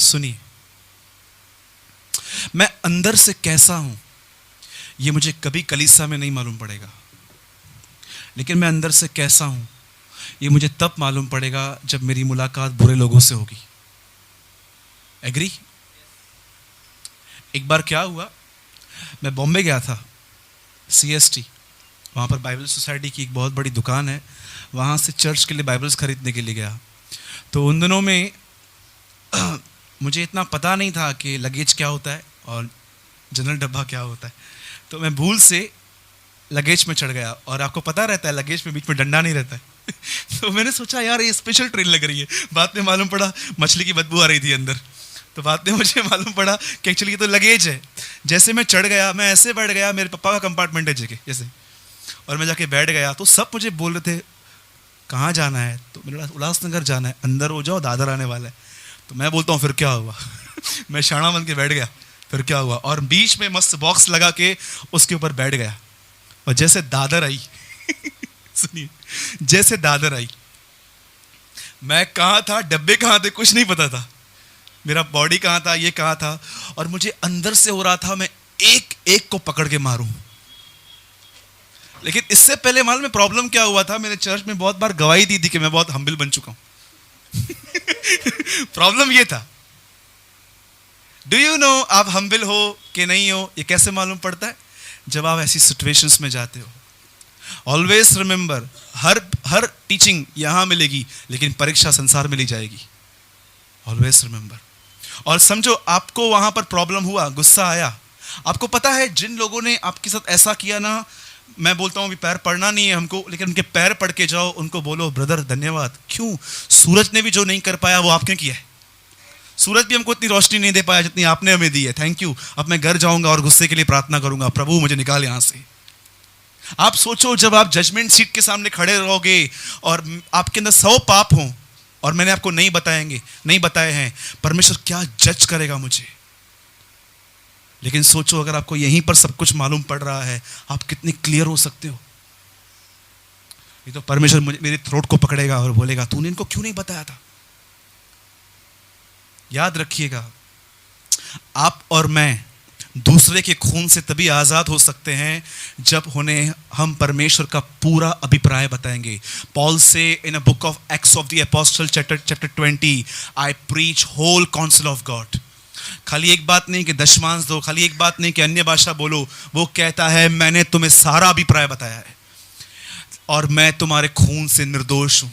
सुनिए, मैं अंदर से कैसा हूं ये मुझे कभी कलीसिया में नहीं मालूम पड़ेगा, लेकिन मैं अंदर से कैसा हूं ये मुझे तब मालूम पड़ेगा जब मेरी मुलाकात बुरे लोगों से होगी। एग्री? एक बार क्या हुआ, मैं बॉम्बे गया था, CST, वहाँ पर बाइबल सोसाइटी की एक बहुत बड़ी दुकान है, वहाँ से चर्च के लिए बाइबल्स खरीदने के लिए गया। तो उन दिनों में मुझे इतना पता नहीं था कि लगेज क्या होता है और जनरल डब्बा क्या होता है, तो मैं भूल से लगेज में चढ़ गया। और आपको पता रहता है लगेज में बीच में डंडा नहीं रहता है तो मैंने सोचा यार ये स्पेशल ट्रेन लग रही है, बाद में मालूम पड़ा मछली की बदबू आ रही थी अंदर। तो बाद में मुझे मालूम पड़ा कि एक्चुअली ये तो लगेज है। जैसे मैं चढ़ गया, मैं ऐसे बैठ गया, मेरे पापा का कंपार्टमेंट है जगह जैसे, और मैं जाके बैठ गया तो सब मुझे बोल रहे थे कहाँ जाना है, तो मैंने बोला उल्लासनगर जाना है, अंदर हो जाओ दादर आने वाला है। तो मैं बोलता हूँ फिर क्या हुआ मैं शाना बन के बैठ गया, फिर क्या हुआ, और बीच में मस्त बॉक्स लगा के उसके ऊपर बैठ गया। और जैसे दादर आई सुनिए, जैसे दादर आई, मैं कहाँ था, डब्बे कहाँ थे, कुछ नहीं पता था, मेरा बॉडी कहाँ था, ये कहाँ था, और मुझे अंदर से हो रहा था मैं एक एक को पकड़ के मारूं। लेकिन इससे पहले मालूम में प्रॉब्लम क्या हुआ था, मेरे चर्च में बहुत बार गवाही दी थी कि मैं बहुत हम्बल बन चुका हूं प्रॉब्लम ये था। डू यू नो आप हम्बल हो कि नहीं हो ये कैसे मालूम पड़ता है? जब आप ऐसी सिचुएशंस में जाते हो। ऑलवेज रिमेंबर, हर टीचिंग यहां मिलेगी लेकिन परीक्षा संसार में ली जाएगी। Always remember. और समझो आपको वहां पर प्रॉब्लम हुआ, गुस्सा आया, आपको पता है जिन लोगों ने आपके साथ ऐसा किया ना, मैं बोलता हूं अभी पैर पड़ना नहीं है हमको, लेकिन उनके पैर पड़ के जाओ, उनको बोलो ब्रदर धन्यवाद। क्यों? सूरज ने भी जो नहीं कर पाया वो आपने किया है। सूरज भी हमको इतनी रोशनी नहीं दे पाया जितनी आपने हमें दी है, थैंक यू। अब मैं घर जाऊंगा और गुस्से के लिए प्रार्थना करूंगा, प्रभु मुझे निकाल यहां से। आप सोचो जब आप जजमेंट सीट के सामने खड़े रहोगे और आपके अंदर 100 पाप हों और मैंने आपको नहीं बताए हैं, परमेश्वर क्या जज करेगा मुझे। लेकिन सोचो अगर आपको यहीं पर सब कुछ मालूम पड़ रहा है, आप कितने क्लियर हो सकते हो। ये तो परमेश्वर मेरे थ्रोट को पकड़ेगा और बोलेगा तूने इनको क्यों नहीं बताया था। याद रखिएगा, आप और मैं दूसरे के खून से तभी आजाद हो सकते हैं जब उन्हें हम परमेश्वर का पूरा अभिप्राय बताएंगे। पॉल से in a book of Acts of the apostle chapter 20, I preach whole council of God. खाली एक बात नहीं कि दशमांश दो, खाली एक बात नहीं कि अन्य भाषा बोलो, वो कहता है मैंने तुम्हें सारा अभिप्राय बताया है और मैं तुम्हारे खून से निर्दोष हूं।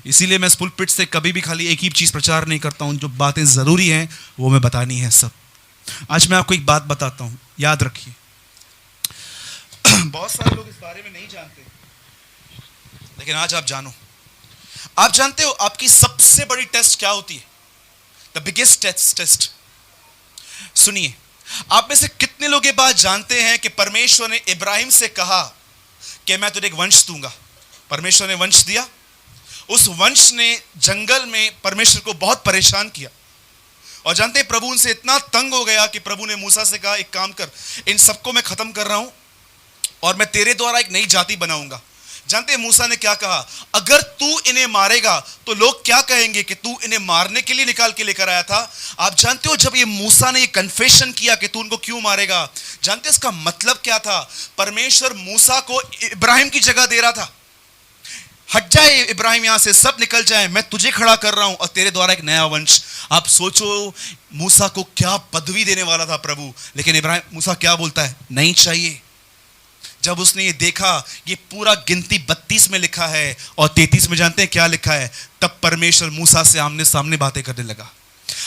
इसीलिए मैं इस पुलपिट से कभी भी खाली एक ही चीज प्रचार नहीं करता हूं, जो बातें जरूरी हैं वो मैं बतानी है सब। आज मैं आपको एक बात बताता हूं, याद रखिए बहुत सारे लोग इस बारे में नहीं जानते, लेकिन आज आप जानो। आप जानते हो आपकी सबसे बड़ी टेस्ट क्या होती है? The biggest test. सुनिए, आप में से कितने लोग ये बात जानते हैं कि परमेश्वर ने इब्राहिम से कहा कि मैं तुझे एक वंश दूंगा। परमेश्वर ने वंश दिया, उस वंश ने जंगल में परमेश्वर को बहुत परेशान किया। और जानते हैं प्रभु उनसे इतना तंग हो गया कि प्रभु ने मूसा से कहा एक काम कर, इन सबको मैं खत्म कर रहा हूं और मैं तेरे द्वारा एक नई जाति बनाऊंगा। जानते हैं मूसा ने क्या कहा? अगर तू इन्हें मारेगा तो लोग क्या कहेंगे कि तू इन्हें मारने के लिए निकाल के लेकर आया था। आप जानते हो जब ये मूसा ने ये कन्फेशन किया कि तू उनको क्यों मारेगा, जानते हैं इसका मतलब क्या था? परमेश्वर मूसा को इब्राहिम की जगह दे रहा था। हट जाए इब्राहिम यहां से, सब निकल जाए, मैं तुझे खड़ा कर रहा हूं और तेरे द्वारा एक नया वंश। आप सोचो मूसा को क्या पदवी देने वाला था प्रभु, लेकिन इब्राहिम मूसा क्या बोलता है? नहीं चाहिए। जब उसने ये देखा ये पूरा गिनती 32 में लिखा है और 33 में जानते हैं क्या लिखा है? तब परमेश्वर मूसा से आमने सामने बातें करने लगा।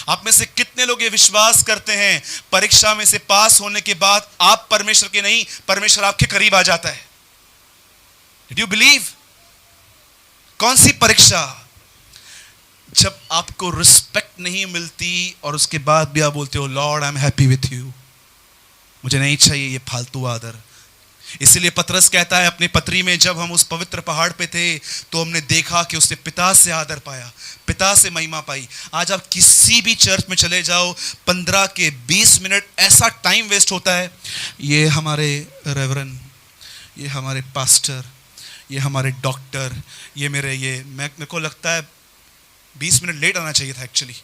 आप में से कितने लोग ये विश्वास करते हैं परीक्षा में से पास होने के बाद आप परमेश्वर के नहीं, परमेश्वर आपके करीब आ जाता है? Did you believe? कौन सी परीक्षा? जब आपको रिस्पेक्ट नहीं मिलती और उसके बाद भी आप बोलते हो Lord I am happy with you, मुझे नहीं चाहिए ये फालतू आदर। इसलिए पतरस कहता है अपनी पत्री में, जब हम उस पवित्र पहाड़ पे थे तो हमने देखा कि उसने पिता से आदर पाया, पिता से महिमा पाई। आज आप किसी भी चर्च में चले जाओ, 15 के 20 मिनट ऐसा टाइम वेस्ट होता है। ये हमारे रेवरन, ये हमारे पास्टर, ये हमारे डॉक्टर, ये मेरे ये, मेरे को लगता है 20 मिनट लेट आना चाहिए था एक्चुअली।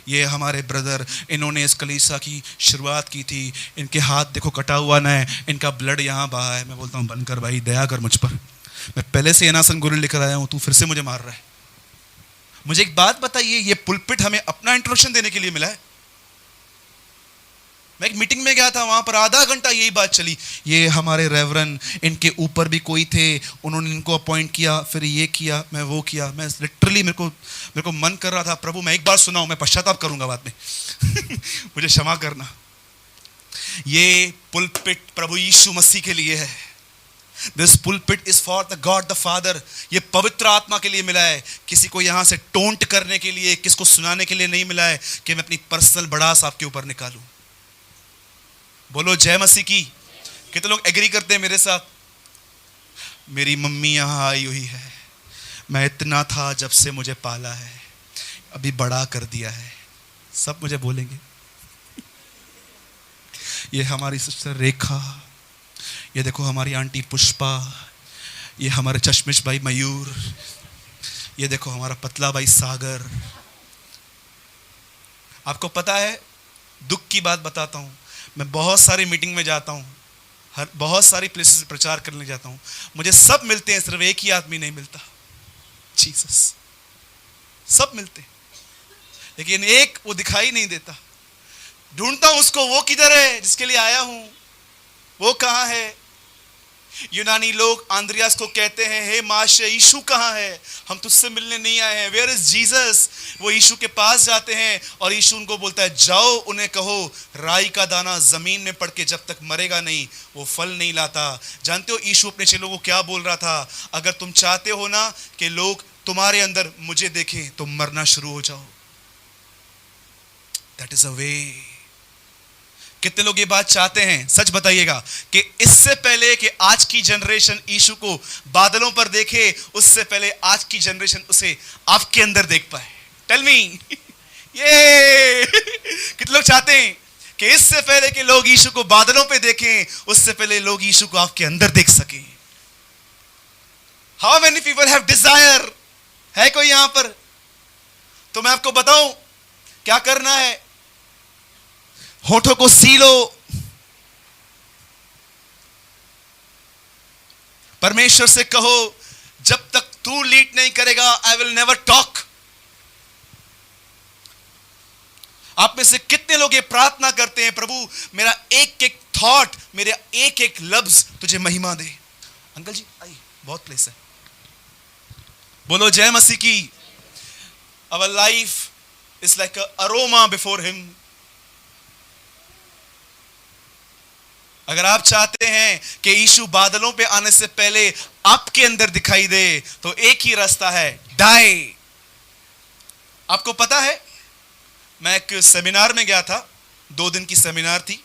ये हमारे ब्रदर, इन्होंने इस कलीसिया की शुरुआत की थी, इनके हाथ देखो कटा हुआ ना है, इनका ब्लड यहाँ बहा है। मैं बोलता हूँ बनकर भाई दया कर मुझ पर, मैं पहले से एनासन गुरु लेकर आया हूँ, तू फिर से मुझे मार रहा है। मुझे एक बात बताइए, ये पुलपिट हमें अपना इंट्रोडक्शन देने के लिए मिला है? मैं एक मीटिंग में गया था, वहां पर आधा घंटा यही बात चली, ये हमारे रेवरन, इनके ऊपर भी कोई थे, उन्होंने इनको अपॉइंट किया, फिर ये किया, मैं वो किया। मैं लिटरली मेरे को मन कर रहा था, प्रभु मैं एक बार सुनाऊं, मैं पश्चाताप करूंगा बाद में मुझे क्षमा करना। ये पुलपिट प्रभु यीशु मसीह के लिए है। This pulpit is for the God the father. ये पवित्र आत्मा के लिए मिला है, किसी को यहां से टोंट करने के लिए, किसको सुनाने के लिए नहीं मिला है कि मैं अपनी पर्सनल बड़ास आपके ऊपर निकालूं। बोलो जय मसीह की। कितने लोग एग्री करते हैं मेरे साथ? मेरी मम्मी यहां आई हुई है, मैं इतना था जब से मुझे पाला है, अभी बड़ा कर दिया है, सब मुझे बोलेंगे। ये हमारी सिस्टर रेखा, ये देखो हमारी आंटी पुष्पा, ये हमारे चश्मिश भाई मयूर, ये देखो हमारा पतला भाई सागर। आपको पता है, दुख की बात बताता हूं, मैं बहुत सारी मीटिंग में जाता हूं, बहुत सारी प्लेसेस प्रचार करने जाता हूं, मुझे सब मिलते हैं, सिर्फ एक ही आदमी नहीं मिलता, जीसस। सब मिलते हैं लेकिन एक वो दिखाई नहीं देता। ढूंढता हूं उसको, वो किधर है जिसके लिए आया हूं, वो कहां है? यूनानी लोग आंद्रियास को कहते हैं, हे माशे यीशु कहां है, हम तुझसे मिलने नहीं आए हैं, वेयर इज जीसस। वो यीशु के पास जाते हैं और यीशु उनको बोलता है, जाओ उन्हें कहो राई का दाना जमीन में पड़ के जब तक मरेगा नहीं वो फल नहीं लाता। जानते हो यीशु अपने चेलों को क्या बोल रहा था? अगर तुम चाहते हो ना कि लोग तुम्हारे अंदर मुझे देखें तो मरना शुरू हो जाओ। दैट इज अ वे। कितने लोग ये बात चाहते हैं? सच बताइएगा कि इससे पहले कि आज की जनरेशन यीशु को बादलों पर देखे, उससे पहले आज की जनरेशन उसे आपके अंदर देख पाए। टेल मी ये कितने लोग चाहते हैं कि इससे पहले कि लोग यीशु को बादलों पे देखें, उससे पहले लोग यीशु को आपके अंदर देख सकें? How many people have Dzire? है कोई यहां पर? तो मैं आपको बताऊं क्या करना है। होठों को सीलो, परमेश्वर से कहो जब तक तू लीड नहीं करेगा आई विल नेवर टॉक। आप में से कितने लोग ये प्रार्थना करते हैं, प्रभु मेरा एक एक थॉट, मेरा एक एक लफ्ज तुझे महिमा दे? अंकल जी आइए, बहुत प्लेस है। बोलो जय मसीह की। Our life is like a aroma before him. अगर आप चाहते हैं कि यीशु बादलों पे आने से पहले आपके अंदर दिखाई दे तो एक ही रास्ता है, डाई। आपको पता है, मैं एक सेमिनार में गया था, 2 दिन की सेमिनार थी।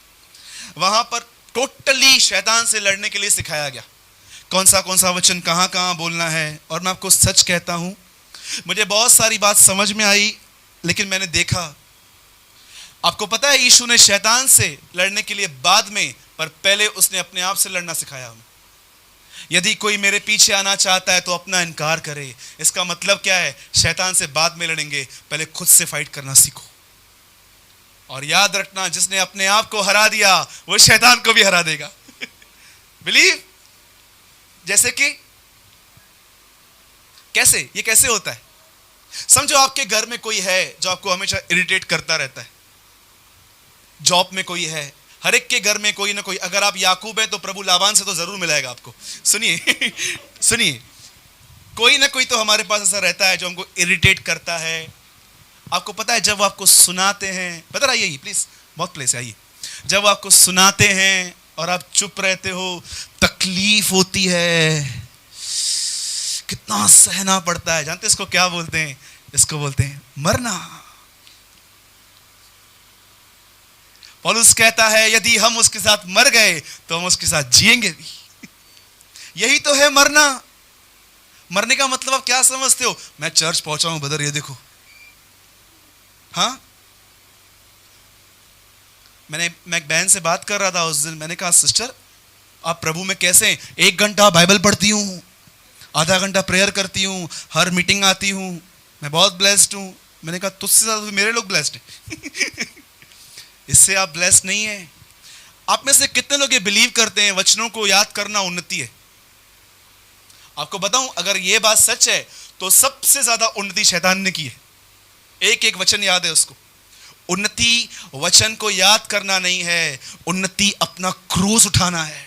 वहां पर टोटली शैतान से लड़ने के लिए सिखाया गया, कौन सा वचन कहां कहां बोलना है। और मैं आपको सच कहता हूं, मुझे बहुत सारी बात समझ में आई, लेकिन मैंने देखा, आपको पता है यीशु ने शैतान से लड़ने के लिए बाद में, पर पहले उसने अपने आप से लड़ना सिखाया हमें। यदि कोई मेरे पीछे आना चाहता है तो अपना इनकार करे। इसका मतलब क्या है? शैतान से बाद में लड़ेंगे, पहले खुद से फाइट करना सीखो। और याद रखना, जिसने अपने आप को हरा दिया वो शैतान को भी हरा देगा। बिलीव। जैसे कि कैसे? ये कैसे होता है? समझो आपके घर में कोई है जो आपको हमेशा इरिटेट करता रहता है, जॉब में कोई है, हर एक के घर में कोई ना कोई। अगर आप याकूब हैं तो प्रभु लाबान से तो जरूर मिलाएगा आपको। सुनिए सुनिए, कोई ना कोई तो हमारे पास ऐसा रहता है जो हमको इरिटेट करता है। आपको पता है, जब आपको सुनाते हैं, पता रहा, यही प्लीज बहुत प्लेस है, आइए, जब आपको सुनाते हैं और आप चुप रहते हो, तकलीफ होती है, कितना सहना पड़ता है। जानते इसको क्या बोलते हैं? इसको बोलते हैं मरना। पौलुस कहता है यदि हम उसके साथ मर गए तो हम उसके साथ जिएंगे भी। यही तो है मरना। मरने का मतलब आप क्या समझते हो? मैं चर्च पहुंचा हूं ब्रदर, ये देखो। हाँ, मैं एक बहन से बात कर रहा था उस दिन, मैंने कहा सिस्टर आप प्रभु में कैसे? 1 घंटा बाइबल पढ़ती हूं, आधा घंटा प्रेयर करती हूं, हर मीटिंग आती हूं, मैं बहुत ब्लेस्ड हूं। मैंने कहा तुझसे ज्यादा तो मेरे लोग ब्लेस्ड हैं। इससे आप ब्लेस्ड नहीं है। आप में से कितने लोग ये बिलीव करते हैं वचनों को याद करना उन्नति है? आपको बताऊं, अगर ये बात सच है तो सबसे ज्यादा उन्नति शैतान ने की है। एक एक वचन याद है उसको। उन्नति वचन को याद करना नहीं है, उन्नति अपना क्रूस उठाना है।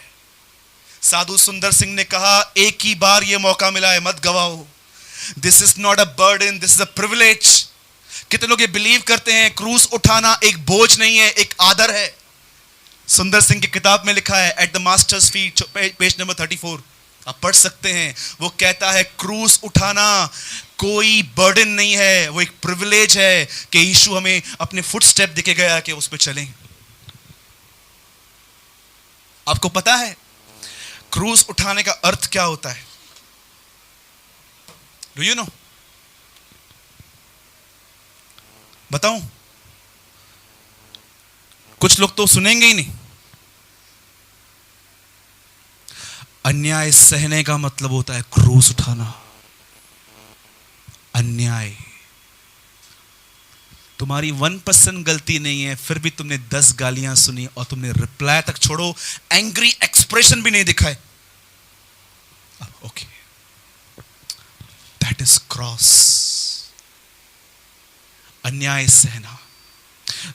साधु सुंदर सिंह ने कहा, एक ही बार यह मौका मिला है, मत गवाओ। This is not a burden, this is a privilege. कितने लोग ये बिलीव करते हैं क्रूस उठाना एक बोझ नहीं है, एक आदर है। सुंदर सिंह की किताब में लिखा है at the masters feet, page number 34, आप पढ़ सकते हैं। वो कहता है क्रूस उठाना कोई बर्डन नहीं है, वो एक प्रिविलेज है कि यीशु हमें अपने फुटस्टेप देके गया कि उस पर चलें। आपको पता है क्रूस उठाने का अर्थ क्या होता है? Do you know? बताऊं? कुछ लोग तो सुनेंगे ही नहीं। अन्याय सहने का मतलब होता है क्रूस उठाना। अन्याय, तुम्हारी 1% गलती नहीं है, फिर भी तुमने 10 गालियां सुनी और तुमने रिप्लाई तक छोड़ो, एंग्री एक्सप्रेशन भी नहीं दिखाए। Okay, that is cross. अन्याय सहना।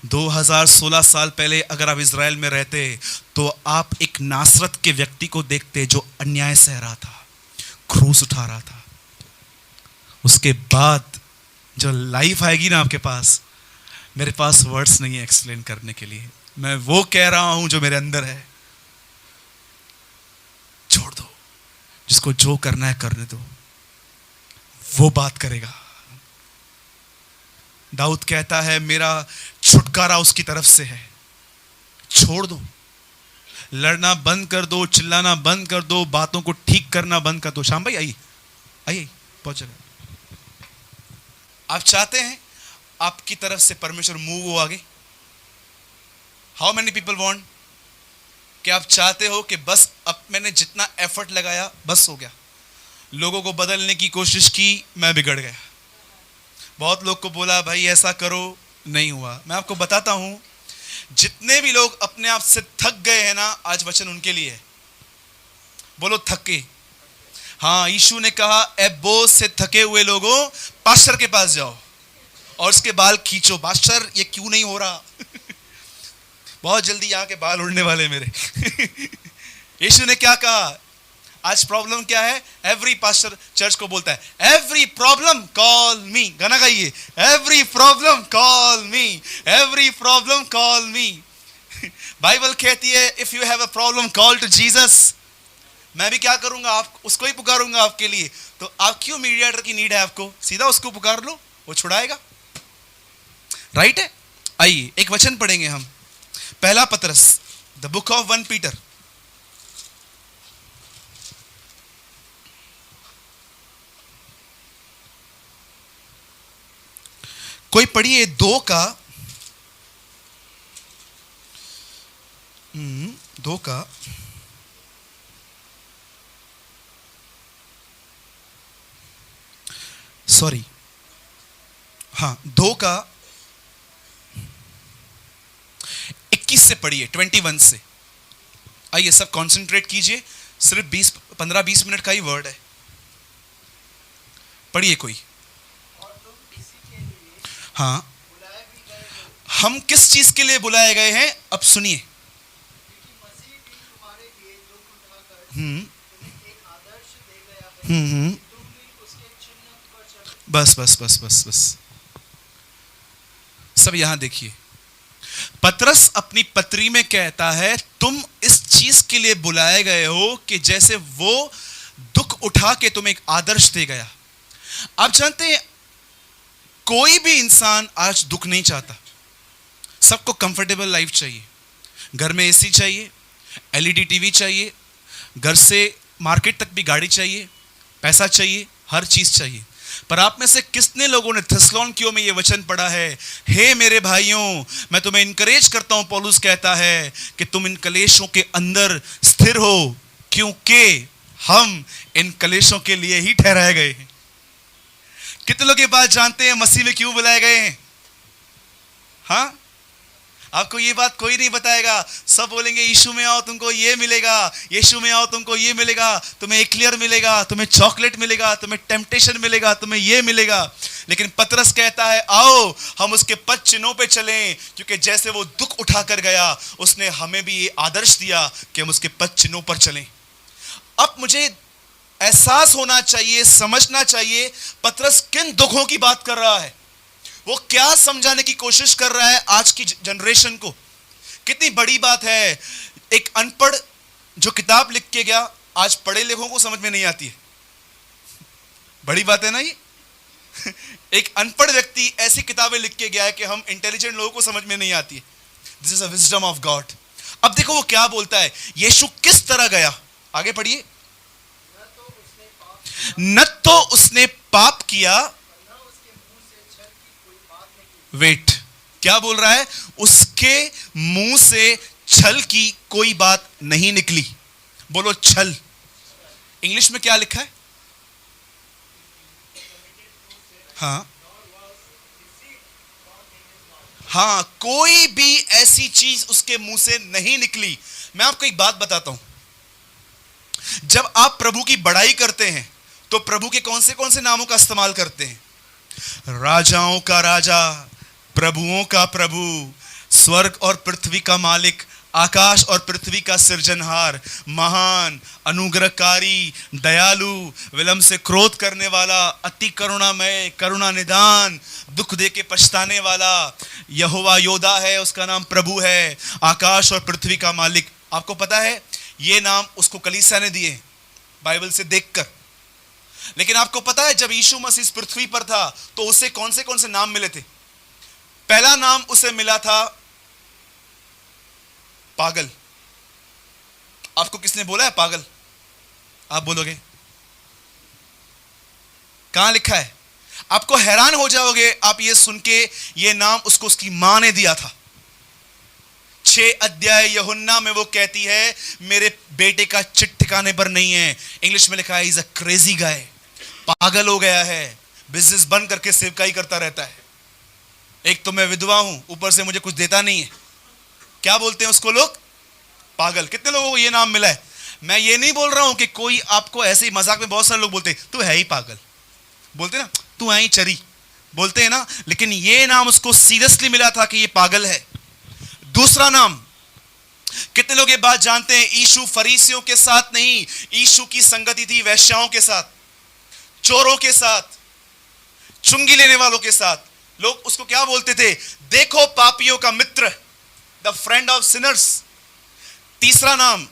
2016 साल पहले अगर आप इज़राइल में रहते तो आप एक नासरत के व्यक्ति को देखते जो अन्याय सह रहा था, क्रूस उठा रहा था। उसके बाद जो लाइफ आएगी ना आपके पास, मेरे पास वर्ड्स नहीं है एक्सप्लेन करने के लिए। मैं वो कह रहा हूं जो मेरे अंदर है। छोड़ दो, जिसको जो करना है करने दो, वो बात करेगा। दाऊद कहता है मेरा छुटकारा उसकी तरफ से है। छोड़ दो, लड़ना बंद कर दो, चिल्लाना बंद कर दो, बातों को ठीक करना बंद कर दो। श्याम भाई आइए, आइए, पहुंच गए। आप चाहते हैं आपकी तरफ से परमेश्वर मूव हो आगे? How many people want? कि आप चाहते हो कि बस अब मैंने जितना एफर्ट लगाया बस हो गया, लोगों को बदलने की कोशिश की, मैं बिगड़ गया। बहुत लोग को बोला भाई ऐसा करो, नहीं हुआ। मैं आपको बताता हूं, जितने भी लोग अपने आप से थक गए हैं ना, आज वचन उनके लिए है। बोलो थके। हाँ, यीशु ने कहा ए बोझ से थके हुए लोगों, पास्टर के पास जाओ और उसके बाल खींचो। पास्टर ये क्यों नहीं हो रहा? बहुत जल्दी यहाँ के बाल उड़ने वाले मेरे। यीशु ने क्या कहा? आज प्रॉब्लम क्या है? एवरी पास्टर चर्च को बोलता है एवरी प्रॉब्लम कॉल मी। गाना गाइए, every problem call me, every problem call me. Bible कहती है if you have a problem call to Jesus. मैं भी क्या करूंगा? आप उसको ही पुकारूंगा आपके लिए। तो आप क्यों मीडिएटर की नीड है आपको? सीधा उसको पुकार लो, वो छुड़ाएगा। राइट है? आइए एक वचन पढ़ेंगे हम, पहला पतरस, द बुक ऑफ 1 पीटर। कोई पढ़िए 2 का 2 का सॉरी, हाँ 2 का 21 से पढ़िए, 21 से। आइए सब कंसंट्रेट कीजिए, सिर्फ 15-20 मिनट का ही वर्ड है। पढ़िए कोई। हाँ, हम किस चीज के लिए बुलाए गए हैं अब सुनिए। बस बस बस बस बस, सब यहां देखिए। पतरस अपनी पत्री में कहता है तुम इस चीज के लिए बुलाए गए हो कि जैसे वो दुख उठा के तुम्हें एक आदर्श दे गया। आप जानते हैं कोई भी इंसान आज दुख नहीं चाहता। सबको कंफर्टेबल लाइफ चाहिए, घर में एसी चाहिए, एलईडी टीवी चाहिए, घर से मार्केट तक भी गाड़ी चाहिए, पैसा चाहिए, हर चीज चाहिए। पर आप में से कितने लोगों ने थिस्सलुनीकियों में यह वचन पढ़ा है, हे मेरे भाइयों मैं तुम्हें इनकरेज करता हूं, पौलुस कहता है कि तुम इन कलेशों के अंदर स्थिर हो, क्योंकि हम इन कलेशों के लिए ही ठहराए गए हैं। कितने लोग ये बात जानते हैं मसीह में क्यों बुलाए गए हैं? हाँ, आपको ये बात कोई नहीं बताएगा। सब बोलेंगे यीशु में आओ तुमको ये मिलेगा, यीशु में आओ तुमको ये मिलेगा, तुम्हें एक्लियर मिलेगा, तुम्हें चॉकलेट मिलेगा, तुम्हें टेम्पटेशन मिलेगा, तुम्हें ये मिलेगा। लेकिन पतरस कहता है आओ हम उसके पद चिन्हों पे चलें, क्योंकि जैसे वो दुख उठा कर गया उसने हमें भी ये आदर्श दिया कि हम उसके पद चिन्हों पर चलें। अब मुझे एहसास होना चाहिए, समझना चाहिए पतरस किन दुखों की बात कर रहा है, वो क्या समझाने की कोशिश कर रहा है आज की जनरेशन को। कितनी बड़ी बात है, एक अनपढ़ जो किताब लिख के गया आज पढ़े लिखों को समझ में नहीं आती है। बड़ी बात है ना ये। एक अनपढ़ व्यक्ति ऐसी किताबें लिख के गया है कि हम इंटेलिजेंट लोगों को समझ में नहीं आती है। This is a wisdom of God. अब देखो वो क्या बोलता है, यीशु किस तरह गया, आगे पढ़िए। न तो उसने पाप किया, वेट, क्या बोल रहा है, उसके मुंह से छल की कोई बात नहीं निकली। बोलो छल। इंग्लिश में क्या लिखा है? हाँ हाँ, कोई भी ऐसी चीज उसके मुंह से नहीं निकली। मैं आपको एक बात बताता हूं, जब आप प्रभु की बड़ाई करते हैं तो प्रभु के कौन से नामों का इस्तेमाल करते हैं? राजाओं का राजा, प्रभुओं का प्रभु, स्वर्ग और पृथ्वी का मालिक, आकाश और पृथ्वी का सृजनहार, महान, अनुग्रहकारी, दयालु, विलंब से क्रोध करने वाला, अति करुणामय, करुणा निदान, दुख दे के पछताने वाला। यहोवा योदा है, उसका नाम प्रभु है, आकाश और पृथ्वी का मालिक। आपको पता है ये नाम उसको कलीसिया ने दिए बाइबल से देखकर। लेकिन आपको पता है जब यीशु मसीह इस पृथ्वी पर था तो उसे कौन से नाम मिले थे? पहला नाम उसे मिला था पागल। आपको किसने बोला है पागल? आप बोलोगे कहां लिखा है? आपको हैरान हो जाओगे आप ये सुन के, ये नाम उसको उसकी मां ने दिया था। 6 अध्याय यूहन्ना में वो कहती है मेरे बेटे का चिट ठिकाने पर नहीं है। इंग्लिश में लिखा है इज अ क्रेजी गाय, पागल हो गया है, बिजनेस बंद करके सेवकाई करता रहता है। एक तो मैं विधवा हूं, ऊपर से मुझे कुछ देता नहीं है। क्या बोलते हैं उसको लोग? पागल। कितने लोगों को ये नाम मिला है? मैं ये नहीं बोल रहा हूं कि कोई आपको ऐसे ही मजाक में, बहुत सारे लोग बोलते हैं तू है ही पागल, बोलते ना, तू है ही चरी, बोलते हैं ना। लेकिन ये नाम उसको सीरियसली मिला था कि ये पागल है। दूसरा नाम, कितने लोग ये बात जानते हैं, यीशु फरीसियों के साथ नहीं, यीशु की संगति थी वैश्याओं के साथ, चोरों के साथ, चुंगी लेने वालों के साथ। लोग उसको क्या बोलते थे? देखो पापियों का मित्र, द फ्रेंड ऑफ सिनर्स। तीसरा नाम,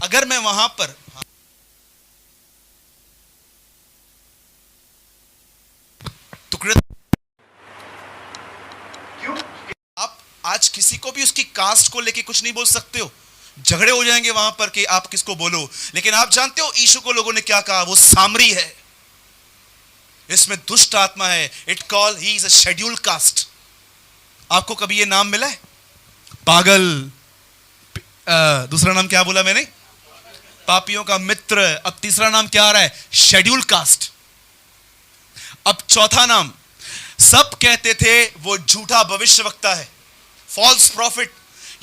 अगर मैं वहां पर टुकड़े, क्यों? आप आज किसी को भी उसकी कास्ट को लेके कुछ नहीं बोल सकते हो, झगड़े हो जाएंगे वहां पर कि आप किसको बोलो। लेकिन आप जानते हो यीशु को लोगों ने क्या कहा? वो सामरी है, इसमें दुष्ट आत्मा है। It call he is a scheduled caste. आपको कभी ये नाम मिला है? पागल। दूसरा नाम क्या बोला मैंने? पापियों का मित्र। अब तीसरा नाम क्या आ रहा है? Scheduled caste. अब चौथा नाम, सब कहते थे वो झूठा भविष्यवक्ता है, फॉल्स प्रॉफिट।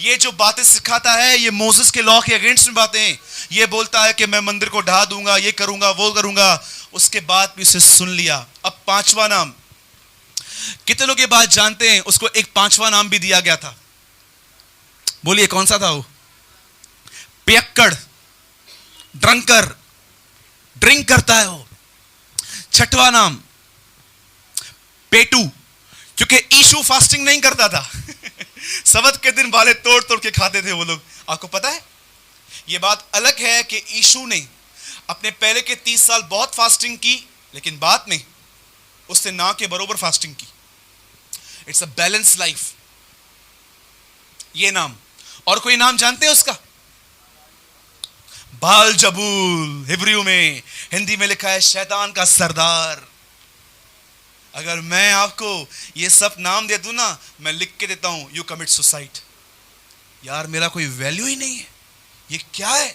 ये जो बातें सिखाता है ये मोसेस के लॉ के अगेंस्ट में बातें हैं। ये बोलता है कि मैं मंदिर को ढा दूंगा, ये करूंगा, वो करूंगा। उसके बाद भी उसे सुन लिया। अब पांचवा नाम, कितने लोग ये बात जानते हैं उसको एक पांचवा नाम भी दिया गया था? बोलिए कौन सा था वो? पियक्कड़, ड्रंकर, ड्रिंक करता है वो। छठवां नाम पेटू, क्योंकि यीशु फास्टिंग नहीं करता था। सबत के दिन बाले तोड़ तोड़ के खाते थे वो लोग। आपको पता है ये बात अलग है कि यीशु ने अपने पहले के 30 साल बहुत फास्टिंग की, लेकिन बाद में उससे ना के बरोबर फास्टिंग की। It's a balance life. ये नाम। और कोई नाम जानते हैं उसका? बाल जबूल हिब्रू में, हिंदी में लिखा है शैतान का सरदार। अगर मैं आपको ये सब नाम दे दूं ना, मैं लिख के देता हूं, यू कमिट सुसाइड। यार मेरा कोई वैल्यू ही नहीं है, ये क्या है?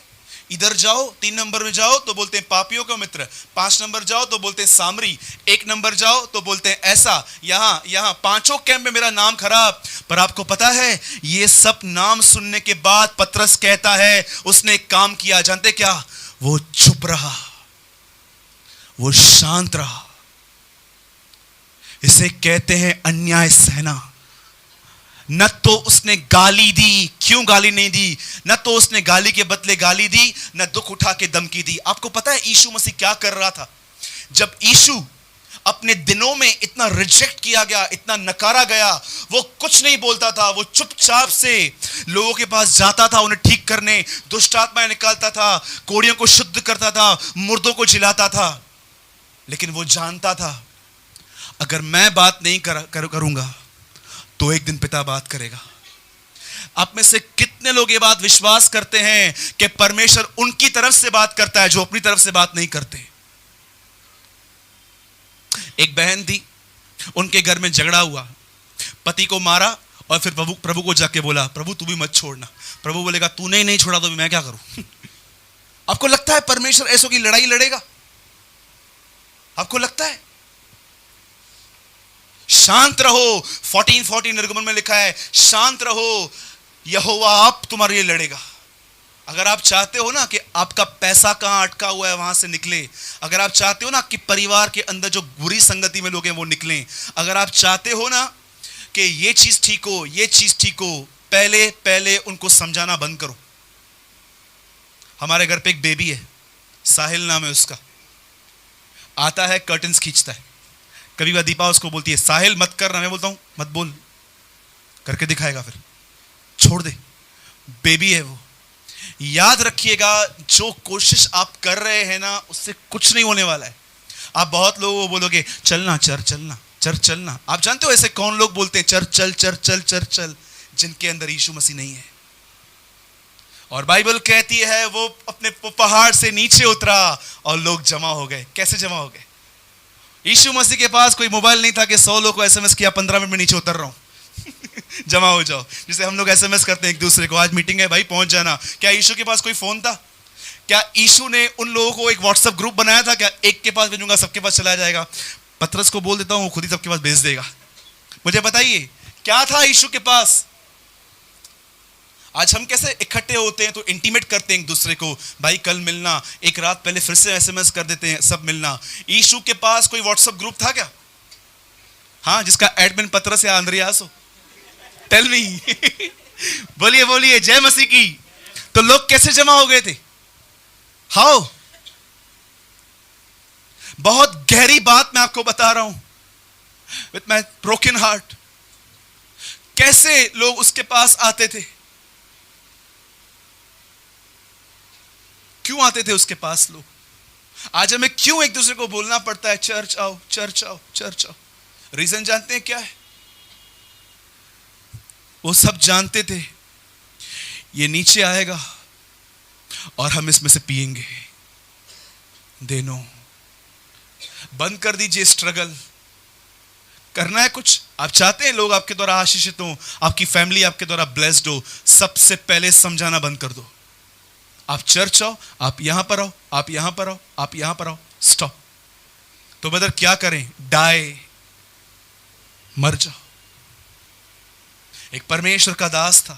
इधर जाओ 3 नंबर में जाओ तो बोलते हैं पापियों का मित्र, 5 नंबर जाओ तो बोलते हैं सामरी, 1 नंबर जाओ तो बोलते हैं ऐसा, यहां पांचों कैंप में मेरा नाम खराब। पर आपको पता है ये सब नाम सुनने के बाद पतरस कहता है उसने एक काम किया, जानते क्या? वो चुप रहा, वो शांत रहा। इसे कहते हैं अन्याय सहना। न तो उसने गाली दी, क्यों गाली नहीं दी? न तो उसने गाली के बदले गाली दी, न दुख उठा के धमकी दी। आपको पता है यीशु मसीह क्या कर रहा था? जब यीशु अपने दिनों में इतना रिजेक्ट किया गया, इतना नकारा गया, वो कुछ नहीं बोलता था। वो चुपचाप से लोगों के पास जाता था, उन्हें ठीक करने, दुष्ट आत्माएं निकालता था, कोड़ियों को शुद्ध करता था, मुर्दों को जिलाता था। लेकिन वो जानता था अगर मैं बात नहीं करूंगा तो एक दिन पिता बात करेगा। आप में से कितने लोग ये बात विश्वास करते हैं कि परमेश्वर उनकी तरफ से बात करता है जो अपनी तरफ से बात नहीं करते? एक बहन थी, उनके घर में झगड़ा हुआ, पति को मारा और फिर प्रभु को जाके बोला, प्रभु तू भी मत छोड़ना। प्रभु बोलेगा तूने ही नहीं छोड़ा तो मैं क्या करूं? आपको लगता है परमेश्वर ऐसों की लड़ाई लड़ेगा? आपको लगता है? शांत रहो, 14:14 निर्गमन में लिखा है, शांत रहो, यहोवा आप तुम्हारे लिए लड़ेगा। अगर आप चाहते हो ना कि आपका पैसा कहां अटका हुआ है वहां से निकले, अगर आप चाहते हो ना कि परिवार के अंदर जो बुरी संगति में लोग हैं वो निकलें, अगर आप चाहते हो ना कि ये चीज ठीक हो, ये चीज ठीक हो, पहले उनको समझाना बंद करो। हमारे घर पे एक बेबी है, साहिल नाम है उसका। आता है, कर्टन्स खींचता है। कभी बार दीपा उसको बोलती है साहिल मत करना, मैं बोलता हूं मत बोल, करके दिखाएगा, फिर छोड़ दे। बेबी है वो। याद रखिएगा, जो कोशिश आप कर रहे हैं ना उससे कुछ नहीं होने वाला है। आप बहुत लोगों को बोलोगे चलना चर्च चलना, चर्च चलना। आप जानते हो ऐसे कौन लोग बोलते हैं चर्च चल चर्च चल चर्च चल? जिनके अंदर यीशु मसीह नहीं है। और बाइबल कहती है वो अपने पहाड़ से नीचे उतरा और लोग जमा हो गए। कैसे जमा हो गए? यीशु मसीह के पास कोई मोबाइल नहीं था कि 100 लोग को एसएमएस किया 15 मिनट में नीचे उतर रहा हूं जमा हो जाओ। जैसे हम लोग एसएमएस करते हैं एक दूसरे को, आज मीटिंग है भाई पहुंच जाना। क्या यीशु के पास कोई फोन था? क्या यीशु ने उन लोगों को एक व्हाट्सएप ग्रुप बनाया था? क्या एक के पास भेजूंगा सबके पास चला जाएगा? पतरस को बोल देता हूं खुद ही सबके पास भेज देगा। मुझे बताइए क्या था यीशु के पास? आज हम कैसे इकट्ठे होते हैं तो इंटीमेट करते हैं एक दूसरे को, भाई कल मिलना, एक रात पहले फिर से एसएमएस कर देते हैं, सब मिलना। यीशु के पास कोई व्हाट्सएप ग्रुप था क्या? हाँ, जिसका एडमिन पतरस या अंद्रियास हो? टेल मी बोलिए बोलिए जय मसीह की। तो लोग कैसे जमा हो गए थे? हाउ? बहुत गहरी बात मैं आपको बता रहा हूं विथ माय ब्रोकन हार्ट। कैसे लोग उसके पास आते थे? क्यों आते थे उसके पास लोग? आज हमें क्यों एक दूसरे को बोलना पड़ता है चर्च आओ चर्च आओ चर्च आओ? रीजन जानते हैं क्या है? वो सब जानते थे ये नीचे आएगा और हम इसमें से पिएंगे। They know. बंद कर दीजिए स्ट्रगल। करना है कुछ, आप चाहते हैं लोग आपके द्वारा आशीषित हो, आपकी फैमिली आपके द्वारा ब्लेस्ड हो, सबसे पहले समझाना बंद कर दो। आप चर्च आओ, आप यहां पर आओ, आप यहां पर आओ, आप यहां पर आओ, स्टॉप। तो ब्रदर क्या करें? डाई, मर जाओ। एक परमेश्वर का दास था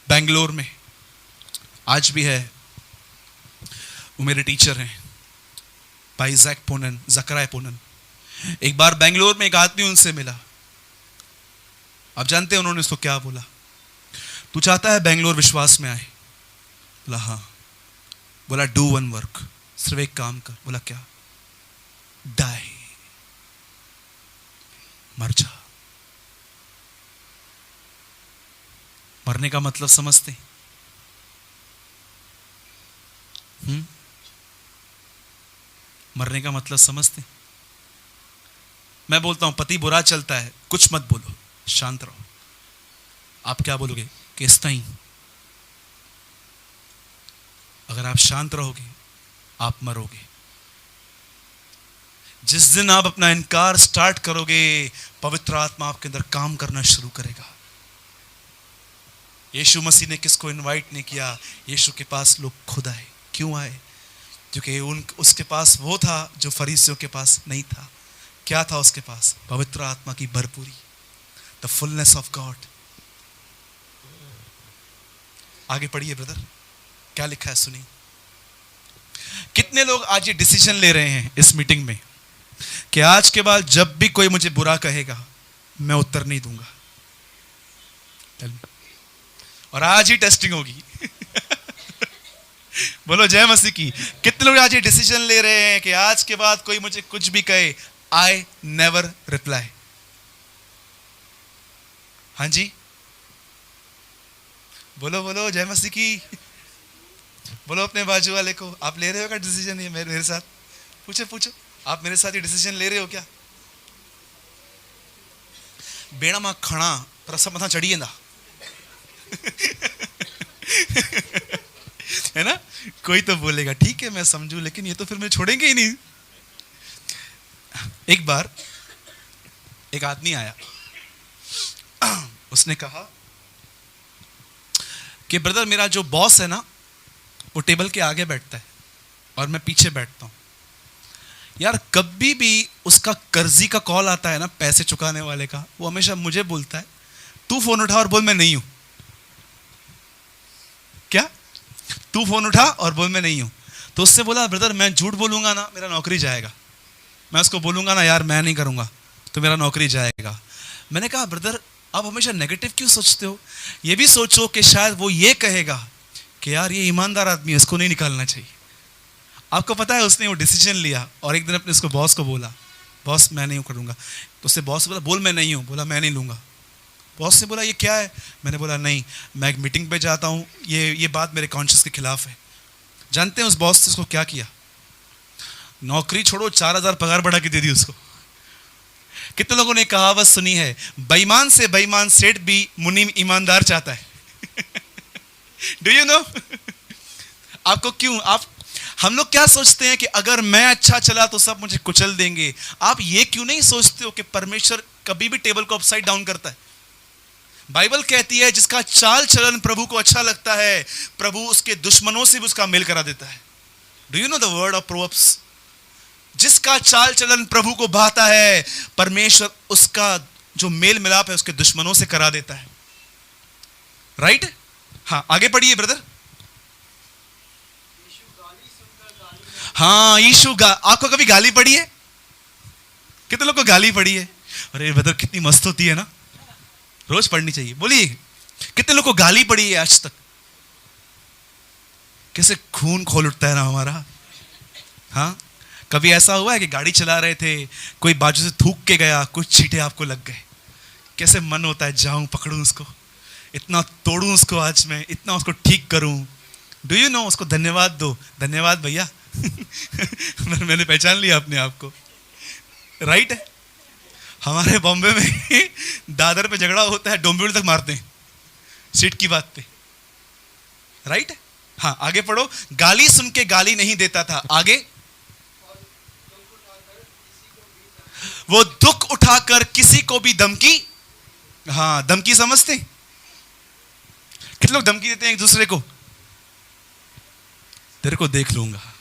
बेंगलोर में, आज भी है, वो मेरे टीचर हैं, भाई जकराय पोनन। एक बार बेंगलोर में एक आदमी उनसे मिला। आप जानते हैं उन्होंने उसको क्या बोला? तू चाहता है बेंगलोर विश्वास में आए? बोला हाँ। बोला डू वन वर्क, सिर्फ एक काम कर। बोला क्या? डाई, मर जा। मरने का मतलब समझते? मरने का मतलब समझते? मैं बोलता हूं पति बुरा चलता है, कुछ मत बोलो, शांत रहो। आप क्या बोलोगे? कि इस टाइम अगर आप शांत रहोगे आप मरोगे। जिस दिन आप अपना इनकार स्टार्ट करोगे पवित्र आत्मा आपके अंदर काम करना शुरू करेगा। यीशु मसीह ने किसको इनवाइट नहीं किया, यीशु के पास लोग खुद आए। क्यों आए? क्योंकि उसके पास वो था जो फरीसियों के पास नहीं था। क्या था उसके पास? पवित्र आत्मा की भरपूरी, द फुलनेस ऑफ गॉड। आगे पढ़िए ब्रदर, क्या लिखा है सुनिए। कितने लोग आज ये डिसीजन ले रहे हैं इस मीटिंग में कि आज के बाद जब भी कोई मुझे बुरा कहेगा मैं उत्तर नहीं दूंगा, और आज ही टेस्टिंग होगी। बोलो जय मसीह की। कितने लोग आज ये डिसीजन ले रहे हैं कि आज के बाद कोई मुझे कुछ भी कहे आई नेवर रिप्लाई? हाँ जी, बोलो बोलो जय मसीह की। बोलो अपने बाजू वाले को, आप ले रहे हो क्या डिसीजन ये मेरे साथ? पूछो आप मेरे साथ ये डिसीजन ले रहे हो क्या? बेड़ा मा खड़ा रसा मथा चढ़िए ना। है ना? कोई तो बोलेगा ठीक है मैं समझू, लेकिन ये तो फिर मैं छोड़ेंगे ही नहीं। एक बार एक आदमी आया, उसने कहा कि ब्रदर मेरा जो बॉस है ना वो टेबल के आगे बैठता है और मैं पीछे बैठता हूं। यार कभी भी उसका कर्जी का कॉल आता है ना, पैसे चुकाने वाले का, वो हमेशा मुझे बोलता है तू फोन उठा और बोल मैं नहीं हूं। क्या? तू फोन उठा और बोल मैं नहीं हूं। तो उससे बोला ब्रदर मैं झूठ बोलूंगा ना मेरा नौकरी जाएगा। मैं उसको बोलूंगा ना यार मैं नहीं करूंगा तो मेरा नौकरी जाएगा। मैंने कहा ब्रदर आप हमेशा नेगेटिव क्यों सोचते हो? ये भी सोचो कि शायद वो ये कहेगा कि यार ये ईमानदार आदमी है, इसको नहीं निकालना चाहिए। आपको पता है उसने वो डिसीजन लिया और एक दिन अपने उसको बॉस को बोला बॉस मैं नहीं करूंगा। तो उससे बॉस बोला बोल मैं नहीं हूं। बोला मैं नहीं लूंगा। बॉस ने बोला ये क्या है? मैंने बोला नहीं मैं एक मीटिंग पे जाता हूं, ये बात मेरे कॉन्शियस के खिलाफ है। जानते हैं उस बॉस ने उसको क्या किया? नौकरी छोड़ो 4000 पगार बढ़ा के दे दी उसको। कितने लोगों ने कहावत सुनी है, बेईमान से बेईमान सेठ भी मुनीम ईमानदार चाहता है। Do you know? आपको क्यों हम लोग क्या सोचते हैं कि अगर मैं अच्छा चला तो सब मुझे कुचल देंगे। आप ये क्यों नहीं सोचते हो कि परमेश्वर कभी भी टेबल को अपसाइड डाउन करता है? बाइबल कहती है जिसका चाल चलन प्रभु को अच्छा लगता है प्रभु उसके दुश्मनों से भी उसका मेल करा देता है। Do you know the word of proverbs? जिसका चाल चलन प्रभु को भाता है परमेश्वर उसका जो मेल मिलाप है उसके दुश्मनों से करा देता है। राइट? हाँ आगे पढ़िए ब्रदर। हाँ यीशु आपको कभी गाली पड़ी है? कितने लोग को गाली पड़ी है? अरे ब्रदर कितनी मस्त होती है ना, रोज पढ़नी चाहिए। बोलिए कितने लोग को गाली पड़ी है आज तक? कैसे खून खोल उठता है ना हमारा। हाँ कभी ऐसा हुआ है कि गाड़ी चला रहे थे कोई बाजू से थूक के गया, कुछ छींटे आपको लग गए, कैसे मन होता है जाऊं पकड़ूं उसको, इतना तोड़ूं उसको, आज मैं इतना उसको ठीक करूं। डू यू नो उसको धन्यवाद दो, धन्यवाद भैया। मैंने पहचान लिया अपने आप को। राइट है? हमारे बॉम्बे में दादर पे झगड़ा होता है डोंबिवली तक मारते हैं सीट की बात पे। राइट? हाँ आगे पढ़ो। गाली सुन के गाली नहीं देता था। आगे वो दुख उठाकर किसी को भी धमकी, हाँ धमकी समझते? कितने लोग धमकी देते हैं एक दूसरे को? तेरे को देख लूंगा।